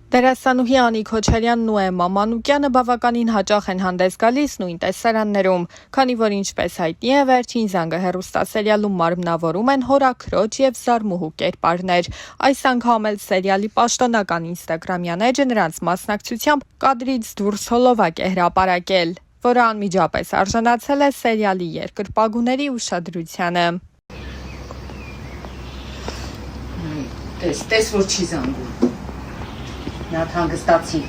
Դերասանուհի Անիկ Քոչարյանն ու Էմմա Մանուկյանը բավականին հաճախ են հանդես գալիս նույն տեսարաններում, քանի որ ինչպես հայտնի է, վերջին զանգը հեռուստասերիալում մարմնավորում են հորաքրոջ եւ զարմուհու կերպարներ։ Այս անգամ էլ սերիալի պաշտոնական ինստագրամյան էջը նրանց մասնակցությամբ կադրից դուրս հոլովակ է հրապարակել, որը անմիջապես արժանացել է սերիալի երկրպագուների ուշադրությանը։ Տես որ չի զանգում։ Նա հանգստացի։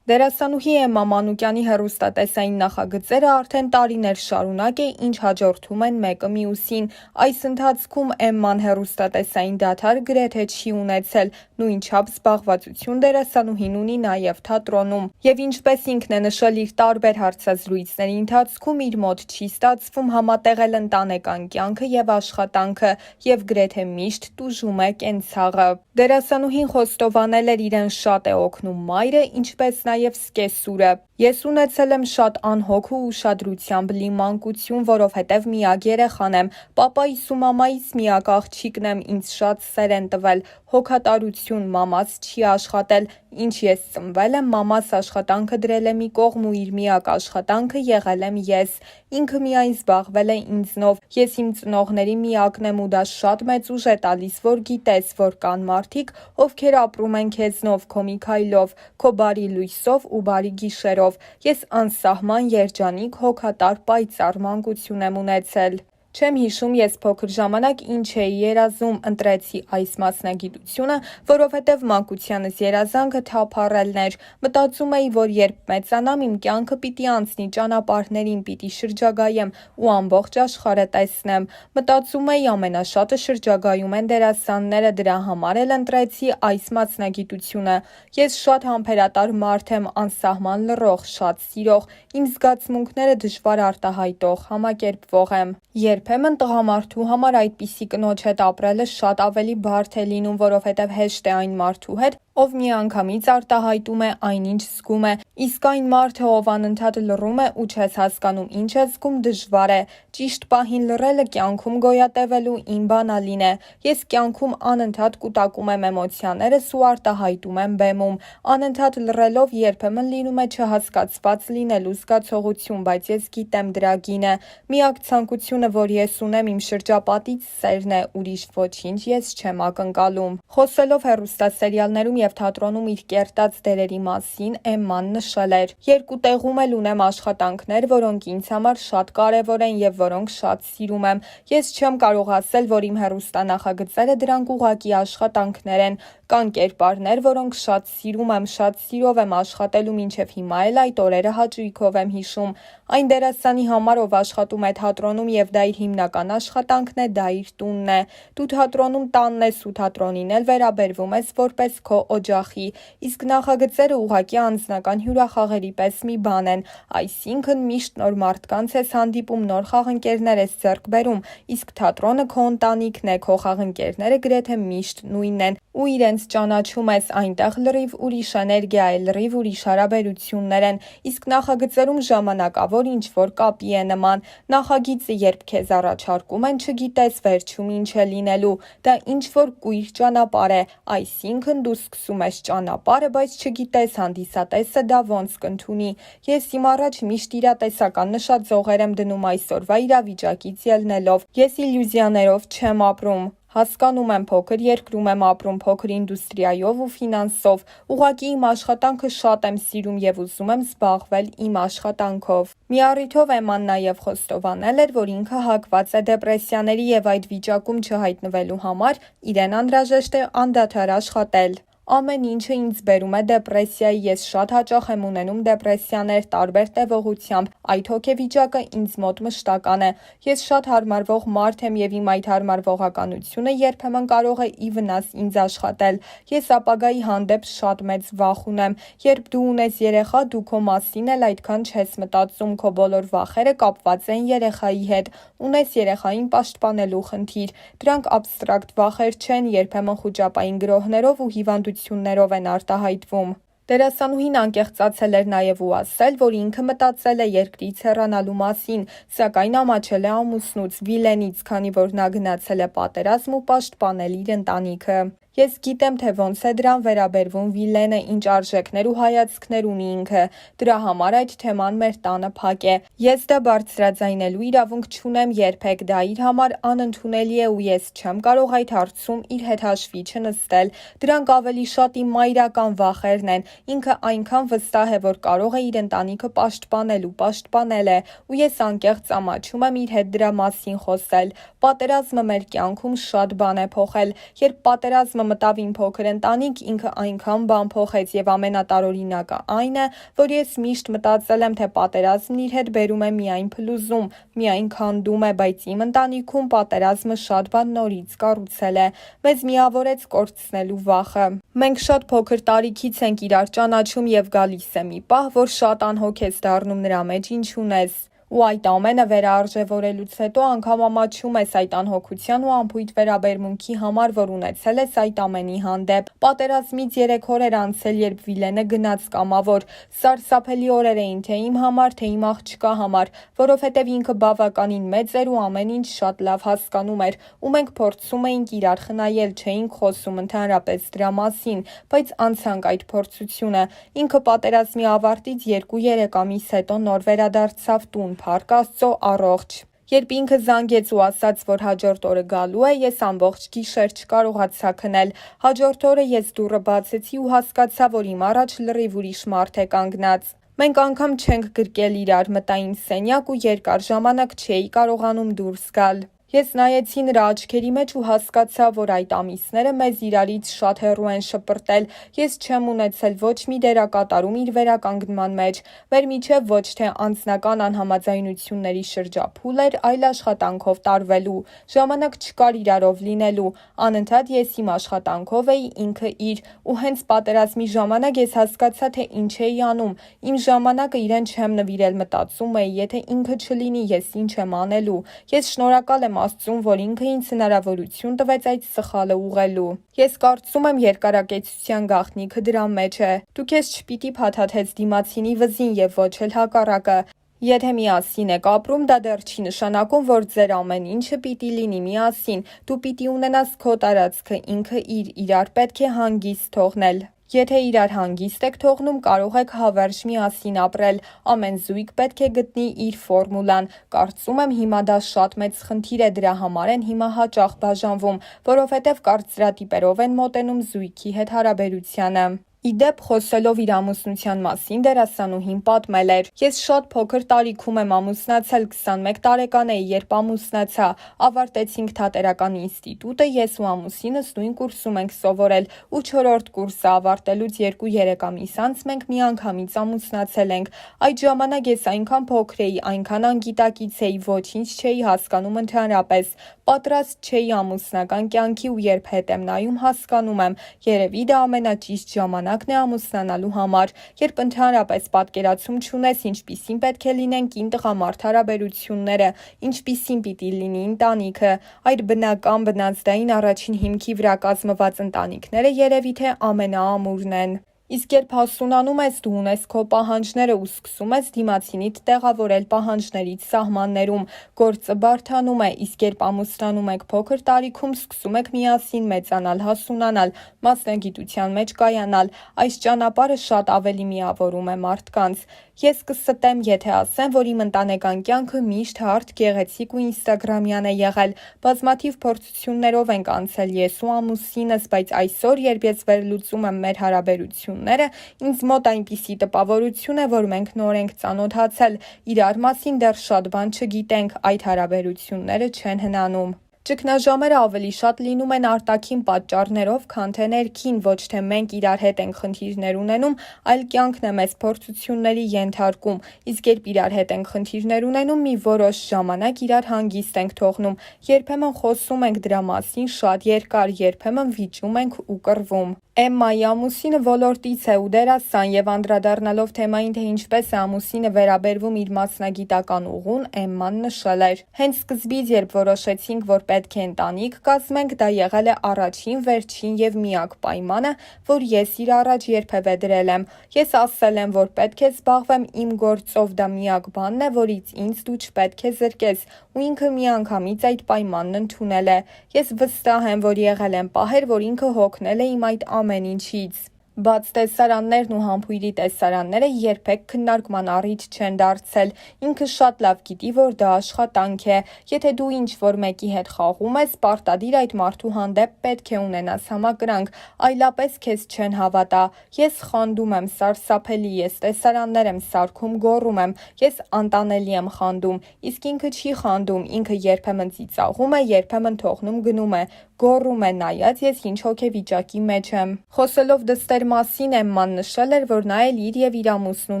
Դերասանուհի Էմմա Մանուկյանի հեռուստատեսային նախագծերը արդեն տարիներ շարունակ է, ինչ հաջորդում են մեկը մյուսին։ Այս ընթացքում Էմման հեռուստատեսային դադար գրեթե չի ունեցել, նույնչափ զբաղվածություն դերասանուհին ունի նաև թատրոնում։ Եվ ինչպես ինքն է նշել իր տարբեր հարցազրույցների ընթացքում, իր մոտ չի ստացվում համատեղել ընտանեկան կյանքը եւ աշխատանքը, եւ գրեթե միշտ տուժում է կենցաղը։ Դերասանուհին խոստովանել էր իրեն շատ է օգնում մայրը, ինչպես նաև սկեսուրը։ Ես ունեցել եմ շատ անհոգ ու ուշադրությամբ լի մանկություն, որովհետև միակ երեխան եմ, պապայիս ու մամայիս միակ աղջիկն եմ, ինձ շատ սեր են տվել, հոգատարություն, մամաս չի աշխատել, ինչ ես ծնվել եմ, մամաս աշխատանքը դրել է մի կողմ ու իր միակ աշխատանքը եղել եմ ես, ինքը միայն զբաղվել է ինձնով, ես իմ ծնողների միակն եմ ու դա շատ մեծ ուժ է տալիս, որ գիտես, որ կան մարդիկ, ովքեր ապրում են քեզնով, քո մի քայլով, քո բարի լույսով ու բարի գիշերով, ես անսահման երջանիկ, հոգատար, պայծառ մանկություն եմ ունեցել։ Չեմ հիշում ես փոքր ժամանակ ինչ էի երազում, ընտրեցի այս մասնագիտությունը, որովհետև մանկությանս երազանքը թափառելն էր, մտածում էի, որ երբ մեծանամ իմ կյանքը պիտի անցնի ճանապարհներին, պիտի շրջագայեմ ու ամբողջ աշխարհը տեսնեմ, մտածում էի ամենաշատը շրջագայում են դերասանները, դրա համար էլ ընտրեցի այս մասնագիտությունը, ես շատ համբերատար մարդ եմ, անսահման լռող, շատ սիրող, իմ զգացմունքները դժվար արտահայտող, համակերպվող եմ։ Երբեմն տղամարդու համար այդպիսի կնոջ հետ ապրելը շատ ավելի բարդ է լինում, որովհետև հեշտ է այն մարդու հետ, ով միանգամից արտահայտում է այնինչ զգում է, իսկ այն մարդը, ով անընդհատ լռում է ու չես հասկանում ինչ է զգում, դժվար է։ Ճիշտ պահին լռելը կյանքում գոյատևելու իմ բանալին է։ Ես կյանքում անընդհատ կուտակում եմ էմոցիաներս ու արտահայտում եմ բեմում։ Անընդհատ լռելով երբեմն լինում է չհասկացված լինելու զգացողություն, բայց ես գիտեմ դրա գինը։ Միակ ցանկությունը, որ ես ունեմ իմ շրջապատից, սերն է, ուրիշ ոչինչ ես չեմ ակնկալում։ Խոսելով հեռուստասերիալներում եւ թատրոնում իր կերտած դերերի մասին, Էմման նշել էր. երկու տեղում էլ ունեմ աշխատանքներ, որոնք ինձ համար շատ կարևոր են եւ որոնք շատ սիրում եմ։ Ես չեմ կարող ասել, որ իմ հեռուստանախագծերը դրանք ուղղակի աշխատանքներ են։ Կան կերպարներ, որոնք շատ սիրում եմ, շատ սիրով եմ աշխատելու մինչև հիմա էլ այդ օրերը հաճույքով եմ հիշում։ Այն դերասանի համար, ով աշխատում է թատրոնում եւ դա իր հիմնական աշխատանքն է, դա իր տունն է։ Դու թատրոնում տանն ես ու թատրոնին էլ վերաբերվում ես որպես քո օջախի, իսկ նախագծերը ուղղակի անձնական հյուրախաղերի պես մի բան են, այսինքն միշտ նոր մարդկանց ես հանդիպում, նոր խաղընկերներ ես ձեռք բերում, իսկ թատրոնը քո ընտանիքն է, քո խաղընկերները գրեթե միշտ նույնն են ու իրենց ճանաչում ես, այնտեղ լրիվ ուրիշ էներգիա է, լրիվ ուրիշ հարաբերություններ են, իսկ նախագծերում ժամանակավոր ինչ-որ կապի է նման, նախագիծը երբ քեզ առաջարկում են, չգիտես վերջում ինչ է լինելու, դա ինչ-որ կույր ճանապարհ է, այսինքն դու սկսում ես ճանապարհը, բայց չգիտես հանդիսատեսը դա ոնց կընդունի, ես իմ առաջ միշտ իրատեսական նշաձողեր եմ դնում այսօրվա իրավիճակից ելնելով, ես իլյուզիաներով չեմ ապրում, հասկանում եմ փոքր երկրում եմ ապրում, փոքր ինդուստրիայով ու ֆինանսով, ուղղակի իմ աշխատանքը շատ եմ սիրում եւ ուզում եմ զբաղվել իմ աշխատանքով։ Մի առիթով Էմման նաև խոստովանել էր, որ ինքը հակված է դեպրեսիաների եւ այդ վիճակում չհայտնվելու համար իրեն անհրաժեշտ է անդադար աշխատել։ Ամեն ինչը ինձ բերում է դեպրեսիայի, ես շատ հաճախ եմ ունենում դեպրեսիաներ տարբեր տևողությամբ, այդ հոգեվիճակը ինձ մոտ մշտական է, ես շատ հարմարվող մարդ եմ եւ իմ այդ հարմարվողականությունը երբեմն կարող է ի վնաս ինձ աշխատել, ես ապագայի հանդեպ շատ մեծ վախ ունեմ, երբ դու ունես երեխա, դու քո մասին էլ այդքան չես մտածում, քո բոլոր վախերը կապված են երեխայի հետ, ունես երեխային պաշտպանելու խնդիր, դրանք աբստրակտ վախեր չեն, երբեմն խուճապային գրոհներով ու հիվանդություններով են արտահայտվում։ Դերասանուհին անկեղծացել էր նաև ու ասել, որ ինքը մտածել է երկրից հեռանալու մասին, սակայն ամաչել է ամուսնուց, Վիլենից, քանի որ նա գնացել է պատերազմ ու պաշտպանել իր ընտանիքը։ Ես գիտեմ, թե ոնց է դրան վերաբերվում Վիլենը, ինչ արժեքներ ու հայացքներ ունի ինքը, դրա համար այդ թեման մեր տանը փակ է։ Ես դա բարձրաձայնելու իրավունք չունեմ երբեք, դա իր համար անընդունելի է ու ես չեմ կարող այդ հարցում իր հետ հաշվի չնստել։ Դրանք ավելի շատ իմ մայրական վախերն են, ինքը այնքան վստահ է, որ կարող է իր ընտանիքը պաշտպանել ու պաշտպանել է, ու ես անկեղծ ամաչում եմ իր հետ դրա մասին խոսել։ Պատերազմը մեր կյանքում շատ բան է փոխել, երբ պատերազմը մտավ իմ փոքր ընտանիք, ինքը այնքան բան փոխեց եւ ամենատարօրինակը այն է, որ ես միշտ մտածել եմ, թե պատերազմն իր հետ բերում է միայն փլուզում, միայն քանդում է, բայց իմ ընտանիքում պատերազմը շատ բան նորից կառուցել է, մեզ միավորեց կորցնելու վախը։ Մենք շատ փոքր տարիքից ենք իրար ճանաչում եւ գալիս է մի պահ, որ շատ անհոգ ես դառնում նրա մեջ ինչ ունես։ Ու այդ ամենը վերաարժևորելուց հետո անգամ ամաչում ես այդ անհոգության ու անփույթ վերաբերմունքի համար, որ ունեցել ես այդ ամենի հանդեպ։ Պատերազմից 3 օր էր անցել, երբ Վիլենը գնաց կամավոր։ Սարսափելի օրեր էին թե իմ համար, թե իմ աղջկա համար, որովհետև ինքը բավականին մեծ էր ու ամեն ինչ շատ լավ հասկանում էր, ու մենք փորձում էինք իրար խնայել, չէինք խոսում ընդհանրապես դրա մասին, բայց անցանք այդ փորձությունը։ Ինքը պատերազմի ավարտից 2-3 ամիս հետո նոր վերադարձավ տուն, փառք Աստծո, առողջ։ Երբ ինքը զանգեց ու ասաց, որ հաջորդ օրը գալու է, ես ամբողջ գիշեր չկարողացա քնել։ Հաջորդ օրը ես դուռը բացեցի ու հասկացա, որ իմ առաջ լրիվ ուրիշ մարդ է կանգնած։ Մենք անգամ չենք գրկել իրար, մտա իմ սենյակ ու երկար ժամանակ չէի կարողանում դուրս գալ։ Ես նայեցի նրա աչքերի մեջ ու հասկացա, որ այդ ամիսները մեզ իրարից շատ հեռու են շպրտել։ Ես չեմ ունեցել ոչ մի դերակատարում իր վերականգնման մեջ։ Մեր միջև ոչ թե անձնական անհամաձայնությունների շրջափուլ էր, այլ աշխատանքով տարվելու։ Ժամանակ չկար իրարով լինելու։ Անընդհատ ես իմ աշխատանքով էի, ինքը իր, ու հենց պատերազմի ժամանակ ես հասկացա, թե ինչ էի անում։ Իմ ժամանակը իրեն չեմ նվիրել, մտածում էի, եթե ինքը չլինի, ես ինչ եմ անելու։ Ես շնորհակալ եմ Աստծուն, որ ինքը ինձ հնարավորություն տվեց այդ սխալը ուղղելու։ Ես կարծում եմ երկարակեցության գաղտնիքը դրա մեջ է։ Դու քեզ չպիտի փաթաթես դիմացինի վզին եւ ոչ էլ հակառակը։ Եթե միասին եք ապրում, դա դեռ չի նշանակում, որ ձեր ամեն ինչը պիտի լինի միասին։ Դու պիտի ունենաս քո տարածքը, ինքը իրար պետք է հանգիստ թողնել։ Եթե իրար հանգիստ եք թողնում, կարող եք հավերժ միասին ապրել։ Ամեն զույգ պետք է գտնի իր ֆորմուլան։ Կարծում եմ հիմա դա շատ մեծ խնդիր է, դրա համար են հիմա հաճախ բաժանվում, որովհետև կարծրատիպերով են մոտենում զույգի հետ հարաբերությանը։ Իդեպ, խոսելով իր ամուսնության մասին, դերասանուհին պատմել էր. Ես շատ փոքր տարիքում եմ ամուսնացել, 21 տարեկան էի, երբ ամուսնացա, ավարտեցինք թատերական ինստիտուտը, ես ու ամուսինս նույն կուրսում ենք սովորել, ու 4-րդ կուրսը ավարտելուց 2-3 ամիս անց մենք միանգամից ամուսնացել ենք։ Այդ ժամանակ ես այնքան փոքր էի, այնքան անգիտակից էի, ոչինչ չէի հասկանում ընդհանրապես, պատրաստ չէի ամուսնական կյանքի ու երբ հետ եմ նայում հասկանում եմ, երևի դա ամենաճիշտ ժամանակն է ամուսնանալու համար, երբ ընդհանրապես պատկերացում չունես, ինչպիսին պետք է լինեն կին-տղամարդ հարաբերությունները, ինչպիսին պիտի լինի ընտանիքը, այդ բնական բնազդային առաջին հիմքի վրա կազմված ընտանիքները երևի թե ամենաամուրն են։ Իսկ երբ հասունանում ես, դու ունես քո պահանջները ու սկսում ես դիմացինիդ տեղավորել պահանջներից սահմաններում, գործը բարդանում է, իսկ երբ ամուսնանում եք փոքր տարիքում, սկսում եք միասին մեծանալ, հասունանալ, մասնագիտության մեջ կայանալ, այս ճանապարհը շատ ավելի միավորում է մարդկանց։ Ես կստեմ, եթե ասեմ, որ իմ ընտանեկան կյանքը միշտ հարթ, գեղեցիկ ու ինստագրամյան է եղել, բազմաթիվ փորձություններով ենք անցել ես ու ամուսինս, բայց այսօր, երբ ես վերլուծում եմ մեր հարաբերությունները, ինձ մոտ այնպիսի տպավորություն է, որ մենք նոր ենք ծանոթացել, իրար մասին դեռ շատ բան չգիտենք, այդ հարաբերությունները չեն հնանում։ Ճգնաժամերը ավելի շատ լինում են արտաքին պատճառներով, քան թե ներքին, ոչ թե մենք իրար հետ ենք խնդիրներ ունենում, այլ կյանքն է մեզ փորձությունների ենթարկում, իսկ երբ իրար հետ ենք խնդիրներ ունենում, մի որոշ ժամանակ իրար հանգիստ ենք թողնում, երբեմն խոսում ենք դրա մասին շատ երկար, երբեմն վիճում ենք ու կռվում։ Էմմայի ամուսինը ոլորտից է ու դերասան եւ անդրադառնալով թեմային, թե ինչպես է ամուսինը վերաբերվում իր մասնագիտական ուղուն, Էմման նշել էր. Հենց սկզբից, երբ որոշեցինք, որ պետք է ընտանիք կազմենք, դա եղել է առաջին, վերջին եւ միակ պայմանը, որ ես իր առաջ երբևէ դրել եմ։ Ես ասել եմ, որ պետք է զբաղվեմ իմ գործով, դա միակ բանն է, որից ինձ դու չպետք է զրկես, ու ինքը միանգամից այդ պայմանն ընդունել է։ Ես վստահ եմ, որ եղել են պահեր, որ ինքը հոգնել է իմ այդ ամեն ինչից։ Բաց տեսարաններն ու համբույրի տեսարանները երբեք քննարկման առիթ չեն դարձել։ Ինքը շատ լավ գիտի, որ դա աշխատանք է։ Եթե դու ինչ-որ մեկի հետ խաղում ես, պարտադիր այդ մարդու հանդեպ պետք է ունենաս համակրանք, այլապես քեզ չեն հավատա։ Ես խանդում եմ, սարսափելի, ես տեսարաններ եմ սարքում, գոռում եմ, ես անտանելի եմ խանդում, իսկ ինքը չի խանդում, ինքը երբեմն ծիծաղում է, երբեմն թողնում գնում է, գոռում է, նայած ես ինչ հոգեվիճակի մեջ եմ։ Խոսելով դստեր մասին, Էմման նշել էր, որ նա էլ իր եւ իր ամուսնու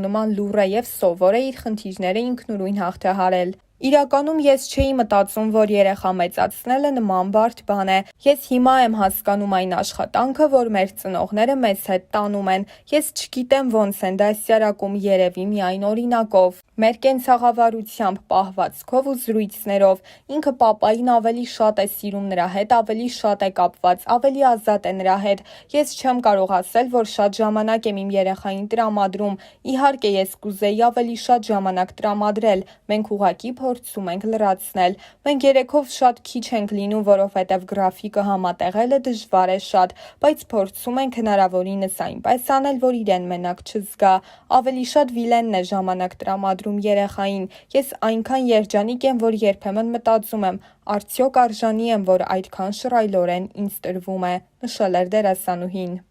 նման լուռ է եւ սովոր է իր խնդիրները ինքնուրույն հաղթահարել։ Իրականում ես չէի մտածում, որ երեխա մեծացնելը նման բարդ բան է։ Ես հիմա եմ հասկանում այն աշխատանքը, որ մեր ծնողները մեզ հետ տանում են։ Ես չգիտեմ ոնց են դասյարակում, երևի միայն օրինակով։ Մեր կենցաղավարությամբ, պահվածքով ու զրույցներով։ Ինքը պապային ավելի շատ է սիրում նրա հետ, ավելի շատ է կապված, ավելի ազատ է նրա հետ։ Ես չեմ կարող ասել, որ շատ ժամանակ եմ իմ երեխային տրամադրում։ Իհարկե ես կուզեի ավելի շատ ժամանակ տրամադրել։ Մենք ուղղակի փորձում ենք լրացնել։ Մենք երեքով շատ քիչ ենք լինում, որովհետև գրաֆիկը համատեղելը դժվար է շատ, բայց փորձում ենք հնարավորինս այնպես անել, որ իրեն մենակ չզգա։ Ավելի շատ Վիլենն է ժամանակ տրամադրում երեխային։ Ես այնքան երջանիկ եմ, որ երբեմն մտածում եմ, արդյոք արժանի եմ, որ այդքան շռայլորեն ինձ տրվում է, նշել էր դերասանուհին։